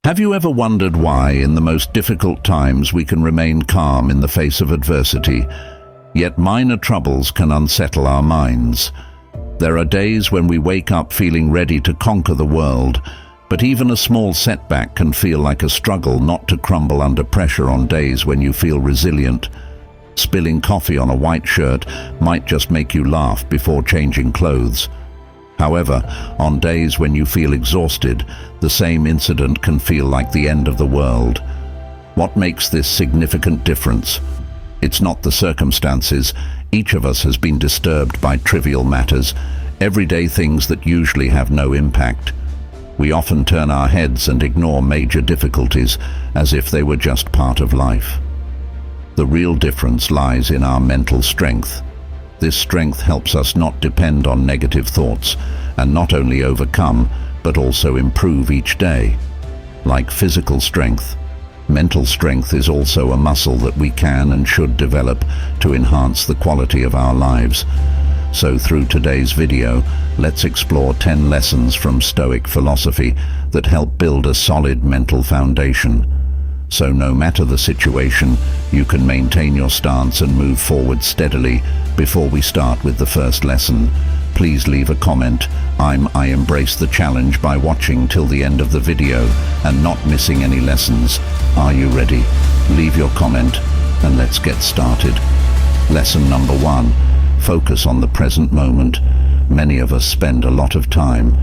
Have you ever wondered why, in the most difficult times, we can remain calm in the face of adversity, yet minor troubles can unsettle our minds? There are days when we wake up feeling ready to conquer the world, but even a small setback can feel like a struggle not to crumble under pressure. On days when you feel resilient, spilling coffee on a white shirt might just make you laugh before changing clothes. However, on days when you feel exhausted, the same incident can feel like the end of the world. What makes this significant difference? It's not the circumstances. Each of us has been disturbed by trivial matters, everyday things that usually have no impact. We often turn our heads and ignore major difficulties as if they were just part of life. The real difference lies in our mental strength. This strength helps us not depend on negative thoughts and not only overcome, but also improve each day. Like physical strength, mental strength is also a muscle that we can and should develop to enhance the quality of our lives. So through today's video, let's explore 10 lessons from Stoic philosophy that help build a solid mental foundation. So no matter the situation, you can maintain your stance and move forward steadily. Before we start with the first lesson, please leave a comment. I embrace the challenge by watching till the end of the video and not missing any lessons. Are you ready? Leave your comment and let's get started. Lesson number 1. Focus on the present moment. Many of us spend a lot of time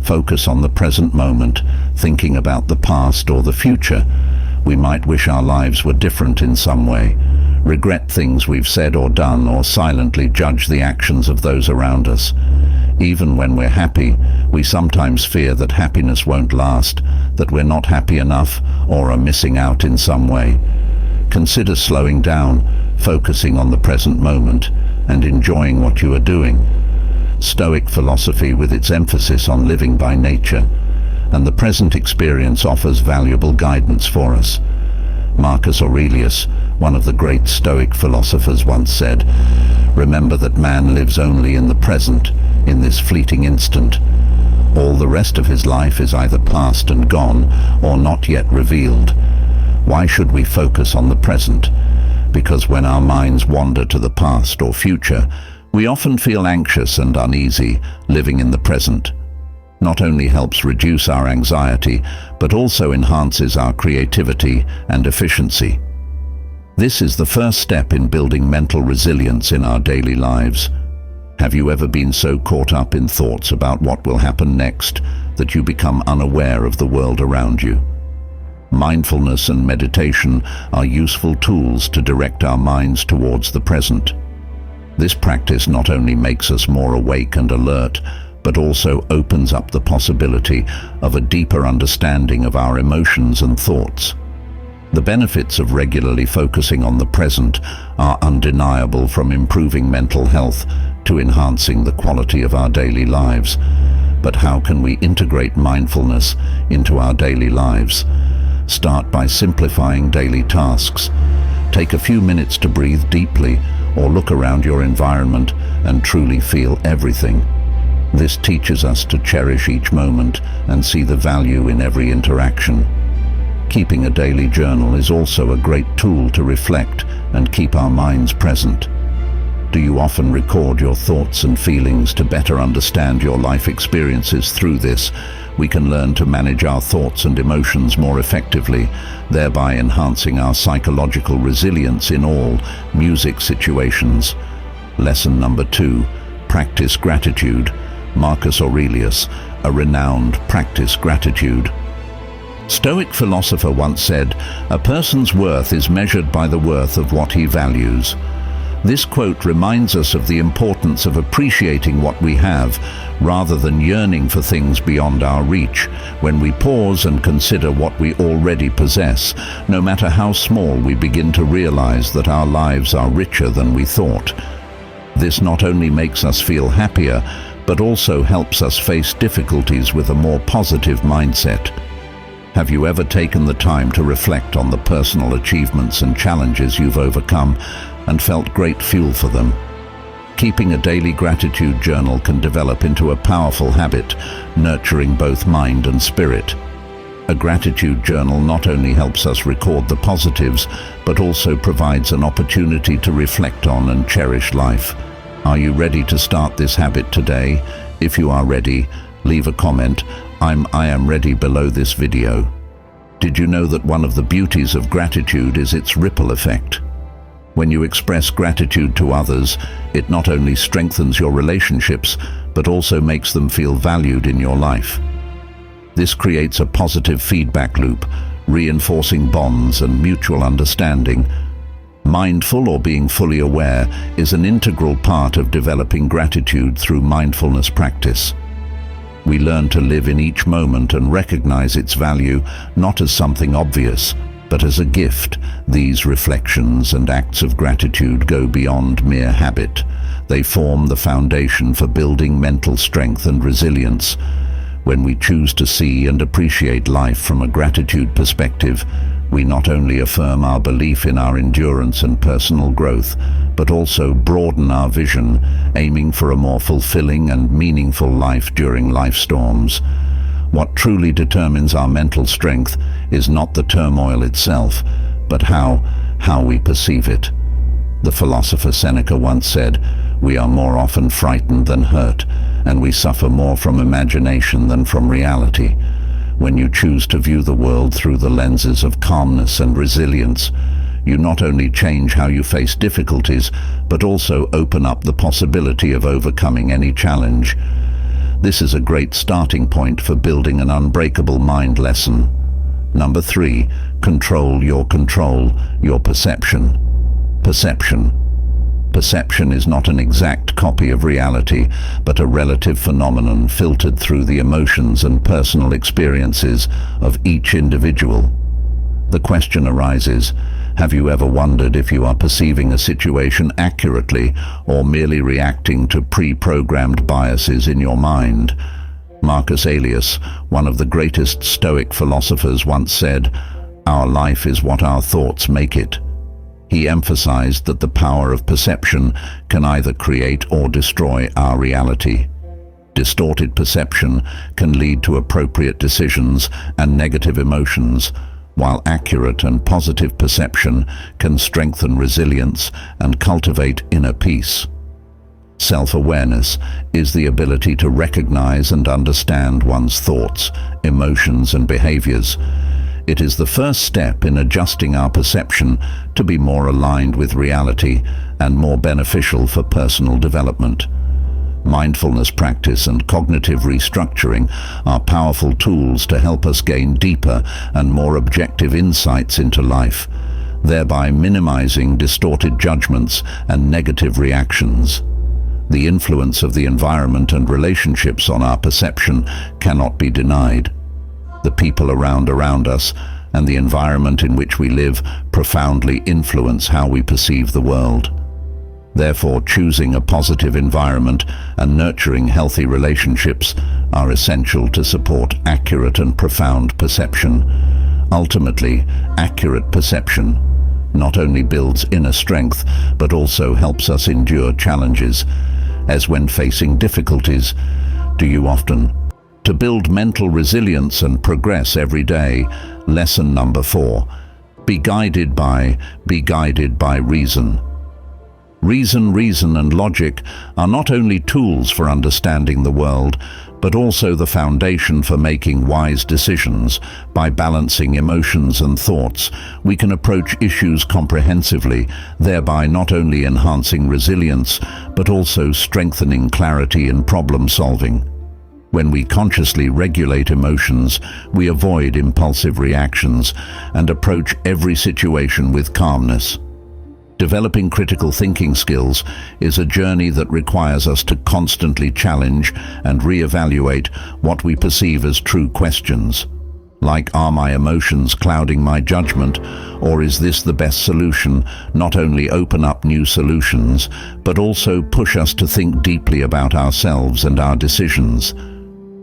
focus on the present moment, thinking about the past or the future. We might wish our lives were different in some way, regret things we've said or done, or silently judge the actions of those around us. Even when we're happy, we sometimes fear that happiness won't last, that we're not happy enough, or are missing out in some way. Consider slowing down, focusing on the present moment, and enjoying what you are doing. Stoic philosophy, with its emphasis on living by nature and the present experience, offers valuable guidance for us. Marcus Aurelius, one of the great Stoic philosophers, once said, "Remember that man lives only in the present, in this fleeting instant. All the rest of his life is either past and gone or not yet revealed." Why should we focus on the present? Because when our minds wander to the past or future, we often feel anxious and uneasy. Living in the present not only helps reduce our anxiety, but also enhances our creativity and efficiency. This is the first step in building mental resilience in our daily lives. Have you ever been so caught up in thoughts about what will happen next that you become unaware of the world around you? Mindfulness and meditation are useful tools to direct our minds towards the present. This practice not only makes us more awake and alert, but also opens up the possibility of a deeper understanding of our emotions and thoughts. The benefits of regularly focusing on the present are undeniable, from improving mental health to enhancing the quality of our daily lives. But how can we integrate mindfulness into our daily lives? Start by simplifying daily tasks. Take a few minutes to breathe deeply or look around your environment and truly feel everything. This teaches us to cherish each moment and see the value in every interaction. Keeping a daily journal is also a great tool to reflect and keep our minds present. Do you often record your thoughts and feelings to better understand your life experiences? Through this, we can learn to manage our thoughts and emotions more effectively, thereby enhancing our psychological resilience in all music situations. Lesson number 2. Practice gratitude. Marcus Aurelius, a renowned practice gratitude. Stoic philosopher once said, "A person's worth is measured by the worth of what he values." This quote reminds us of the importance of appreciating what we have, rather than yearning for things beyond our reach. When we pause and consider what we already possess, no matter how small, we begin to realize that our lives are richer than we thought. This not only makes us feel happier, but also helps us face difficulties with a more positive mindset. Have you ever taken the time to reflect on the personal achievements and challenges you've overcome and felt great fuel for them? Keeping a daily gratitude journal can develop into a powerful habit, nurturing both mind and spirit. A gratitude journal not only helps us record the positives, but also provides an opportunity to reflect on and cherish life. Are you ready to start this habit today? If you are ready, leave a comment. I am ready below this video. Did you know that one of the beauties of gratitude is its ripple effect? When you express gratitude to others, it not only strengthens your relationships, but also makes them feel valued in your life. This creates a positive feedback loop, reinforcing bonds and mutual understanding. Mindful, or being fully aware, is an integral part of developing gratitude through mindfulness practice. We learn to live in each moment and recognize its value, not as something obvious, but as a gift. These reflections and acts of gratitude go beyond mere habit. They form the foundation for building mental strength and resilience. When we choose to see and appreciate life from a gratitude perspective, we not only affirm our belief in our endurance and personal growth, but also broaden our vision, aiming for a more fulfilling and meaningful life during life storms. What truly determines our mental strength is not the turmoil itself, but how we perceive it. The philosopher Seneca once said, "We are more often frightened than hurt, and we suffer more from imagination than from reality." When you choose to view the world through the lenses of calmness and resilience, you not only change how you face difficulties, but also open up the possibility of overcoming any challenge. This is a great starting point for building an unbreakable mind lesson. Number 3, control, your perception. Perception is not an exact copy of reality, but a relative phenomenon filtered through the emotions and personal experiences of each individual. The question arises, have you ever wondered if you are perceiving a situation accurately or merely reacting to pre-programmed biases in your mind? Marcus Aurelius, one of the greatest Stoic philosophers, once said, "Our life is what our thoughts make it." He emphasized that the power of perception can either create or destroy our reality. Distorted perception can lead to appropriate decisions and negative emotions, while accurate and positive perception can strengthen resilience and cultivate inner peace. Self-awareness is the ability to recognize and understand one's thoughts, emotions, and behaviors. It is the first step in adjusting our perception to be more aligned with reality and more beneficial for personal development. Mindfulness practice and cognitive restructuring are powerful tools to help us gain deeper and more objective insights into life, thereby minimizing distorted judgments and negative reactions. The influence of the environment and relationships on our perception cannot be denied. The people around us and the environment in which we live profoundly influence how we perceive the world. Therefore, choosing a positive environment and nurturing healthy relationships are essential to support accurate and profound perception. Ultimately, accurate perception not only builds inner strength, but also helps us endure challenges, as when facing difficulties. Do you often? To build mental resilience and progress every day, lesson number 4, be guided by reason. Reason and logic are not only tools for understanding the world, but also the foundation for making wise decisions. By balancing emotions and thoughts, we can approach issues comprehensively, thereby not only enhancing resilience, but also strengthening clarity in problem solving. When we consciously regulate emotions, we avoid impulsive reactions and approach every situation with calmness. Developing critical thinking skills is a journey that requires us to constantly challenge and reevaluate what we perceive as true questions. Like, are my emotions clouding my judgment, or is this the best solution? Not only open up new solutions, but also push us to think deeply about ourselves and our decisions.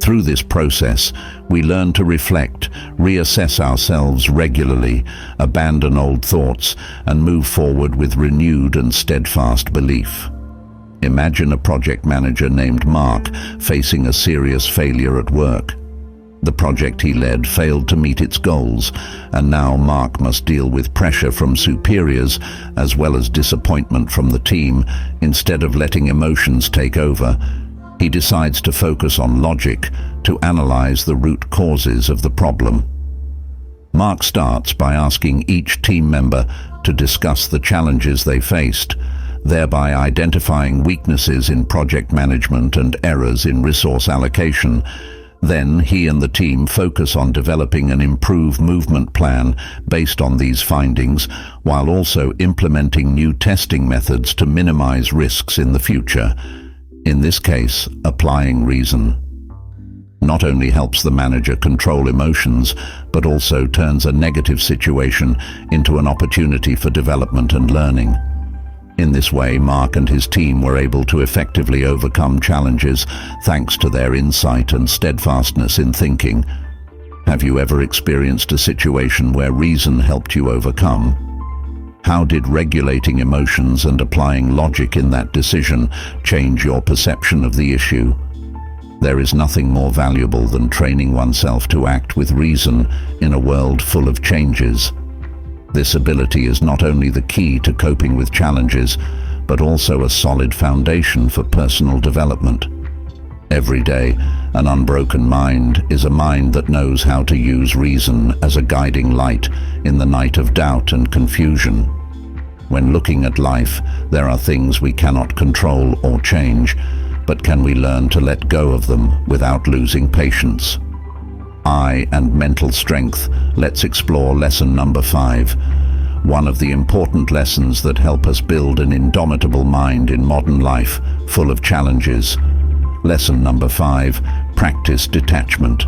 Through this process, we learn to reflect, reassess ourselves regularly, abandon old thoughts, and move forward with renewed and steadfast belief. Imagine a project manager named Mark facing a serious failure at work. The project he led failed to meet its goals, and now Mark must deal with pressure from superiors as well as disappointment from the team. Instead of letting emotions take over, he decides to focus on logic to analyze the root causes of the problem. Mark starts by asking each team member to discuss the challenges they faced, thereby identifying weaknesses in project management and errors in resource allocation. Then he and the team focus on developing an improved movement plan based on these findings, while also implementing new testing methods to minimize risks in the future. In this case, applying reason not only helps the manager control emotions, but also turns a negative situation into an opportunity for development and learning. In this way, Mark and his team were able to effectively overcome challenges thanks to their insight and steadfastness in thinking. Have you ever experienced a situation where reason helped you overcome? How did regulating emotions and applying logic in that decision change your perception of the issue? There is nothing more valuable than training oneself to act with reason in a world full of changes. This ability is not only the key to coping with challenges, but also a solid foundation for personal development. Every day, an unbroken mind is a mind that knows how to use reason as a guiding light in the night of doubt and confusion. When looking at life, there are things we cannot control or change, but can we learn to let go of them without losing patience? Eye and mental strength. Let's explore lesson number 5. One of the important lessons that help us build an indomitable mind in modern life, full of challenges. Lesson number 5, practice detachment.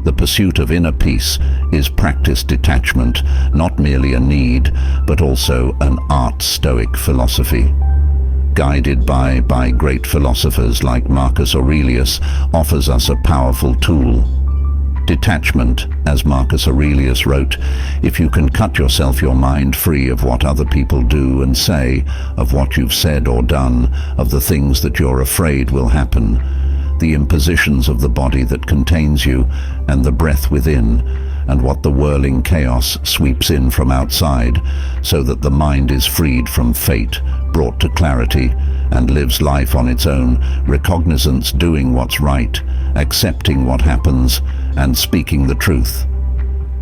The pursuit of inner peace is practice detachment, not merely a need, but also an art. Stoic philosophy, guided by great philosophers like Marcus Aurelius, offers us a powerful tool. Detachment, as Marcus Aurelius wrote, if you can cut your mind free of what other people do and say, of what you've said or done, of the things that you're afraid will happen, the impositions of the body that contains you, and the breath within, and what the whirling chaos sweeps in from outside, so that the mind is freed from fate, brought to clarity, and lives life on its own, recognizance, doing what's right, accepting what happens, and speaking the truth.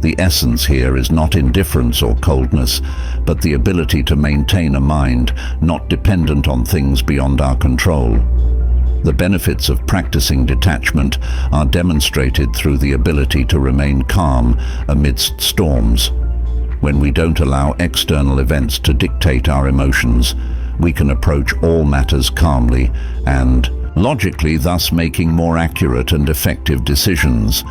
The essence here is not indifference or coldness, but the ability to maintain a mind not dependent on things beyond our control. The benefits of practicing detachment are demonstrated through the ability to remain calm amidst storms. When we don't allow external events to dictate our emotions, we can approach all matters calmly and logically, thus making more accurate and effective decisions.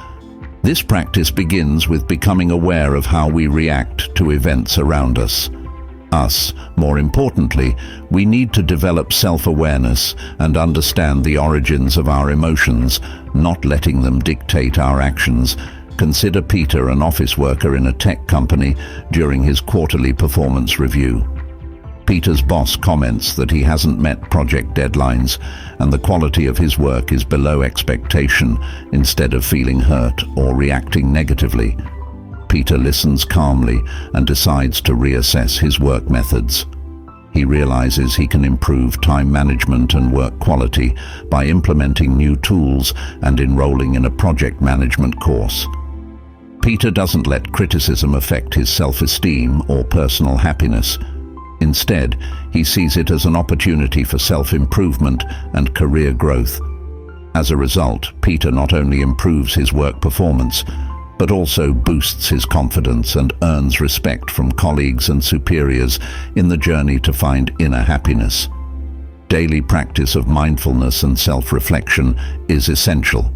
This practice begins with becoming aware of how we react to events around us. More importantly, we need to develop self-awareness and understand the origins of our emotions, not letting them dictate our actions. Consider Peter, an office worker in a tech company, during his quarterly performance review. Peter's boss comments that he hasn't met project deadlines and the quality of his work is below expectation. Instead of feeling hurt or reacting negatively, Peter listens calmly and decides to reassess his work methods. He realizes he can improve time management and work quality by implementing new tools and enrolling in a project management course. Peter doesn't let criticism affect his self-esteem or personal happiness. Instead, he sees it as an opportunity for self-improvement and career growth. As a result, Peter not only improves his work performance, but also boosts his confidence and earns respect from colleagues and superiors in the journey to find inner happiness. Daily practice of mindfulness and self-reflection is essential.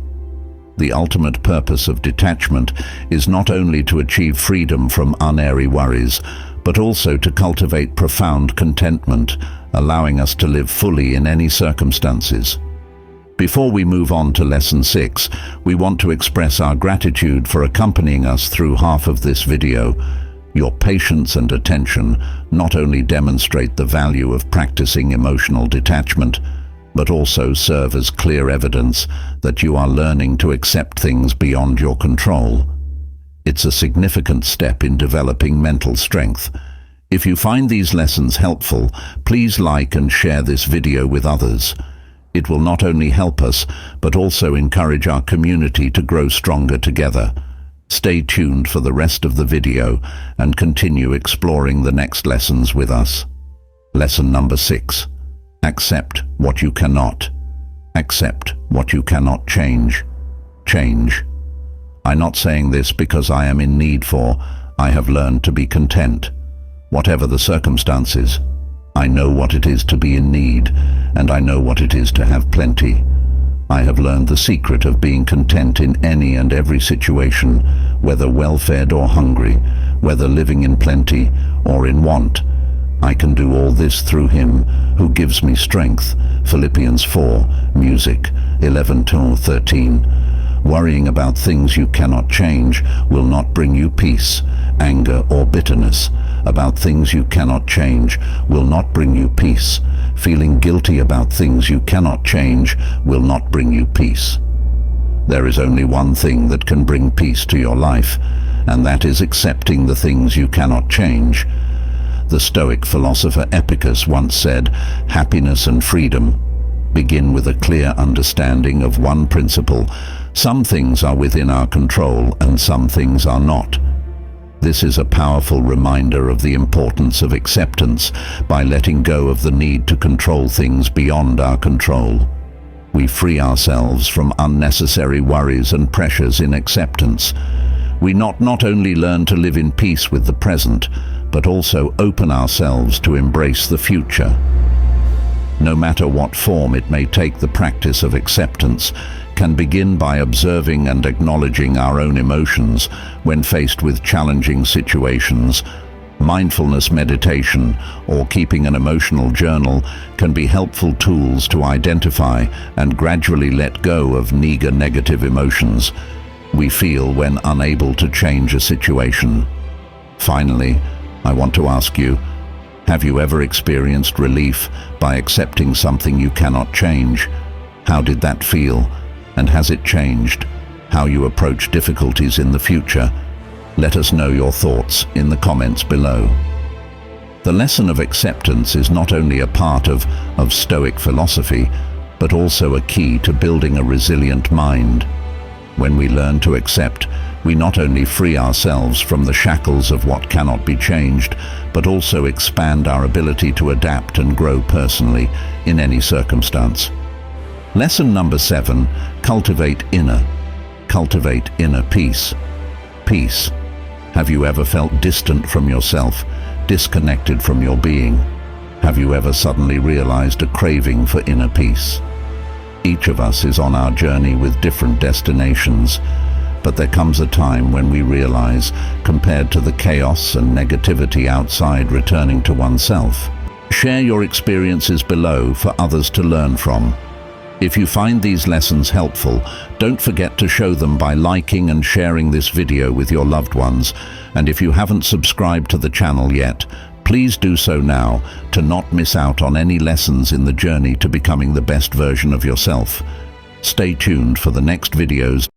The ultimate purpose of detachment is not only to achieve freedom from unairy worries, but also to cultivate profound contentment, allowing us to live fully in any circumstances. Before we move on to Lesson 6, we want to express our gratitude for accompanying us through half of this video. Your patience and attention not only demonstrate the value of practicing emotional detachment, but also serve as clear evidence that you are learning to accept things beyond your control. It's a significant step in developing mental strength. If you find these lessons helpful, please like and share this video with others. It will not only help us, but also encourage our community to grow stronger together. Stay tuned for the rest of the video and continue exploring the next lessons with us. Lesson number 6. Accept what you cannot. Accept what you cannot change. Change. I'm not saying this because I am in need, for I have learned to be content. Whatever the circumstances, I know what it is to be in need, and I know what it is to have plenty. I have learned the secret of being content in any and every situation, whether well-fed or hungry, whether living in plenty or in want. I can do all this through Him who gives me strength. Philippians 4, Music 11-13. Worrying about things you cannot change will not bring you peace. Anger or bitterness about things you cannot change will not bring you peace. Feeling guilty about things you cannot change will not bring you peace. There is only one thing that can bring peace to your life, and that is accepting the things you cannot change. The Stoic philosopher Epictetus once said, "Happiness and freedom begin with a clear understanding of one principle. Some things are within our control and some things are not." This is a powerful reminder of the importance of acceptance. By letting go of the need to control things beyond our control, we free ourselves from unnecessary worries and pressures. In acceptance, we not only learn to live in peace with the present, but also open ourselves to embrace the future. No matter what form it may take, the practice of acceptance can begin by observing and acknowledging our own emotions when faced with challenging situations. Mindfulness meditation or keeping an emotional journal can be helpful tools to identify and gradually let go of negative emotions we feel when unable to change a situation. Finally, I want to ask you, have you ever experienced relief by accepting something you cannot change? How did that feel? And has it changed how you approach difficulties in the future? Let us know your thoughts in the comments below. The lesson of acceptance is not only a part of Stoic philosophy, but also a key to building a resilient mind. When we learn to accept, we not only free ourselves from the shackles of what cannot be changed, but also expand our ability to adapt and grow personally in any circumstance. Lesson number 7, cultivate inner peace. Peace. Have you ever felt distant from yourself, disconnected from your being? Have you ever suddenly realized a craving for inner peace? Each of us is on our journey with different destinations, but there comes a time when we realize, compared to the chaos and negativity outside, returning to oneself. Share your experiences below for others to learn from. If you find these lessons helpful, don't forget to show them by liking and sharing this video with your loved ones. And if you haven't subscribed to the channel yet, please do so now to not miss out on any lessons in the journey to becoming the best version of yourself. Stay tuned for the next videos.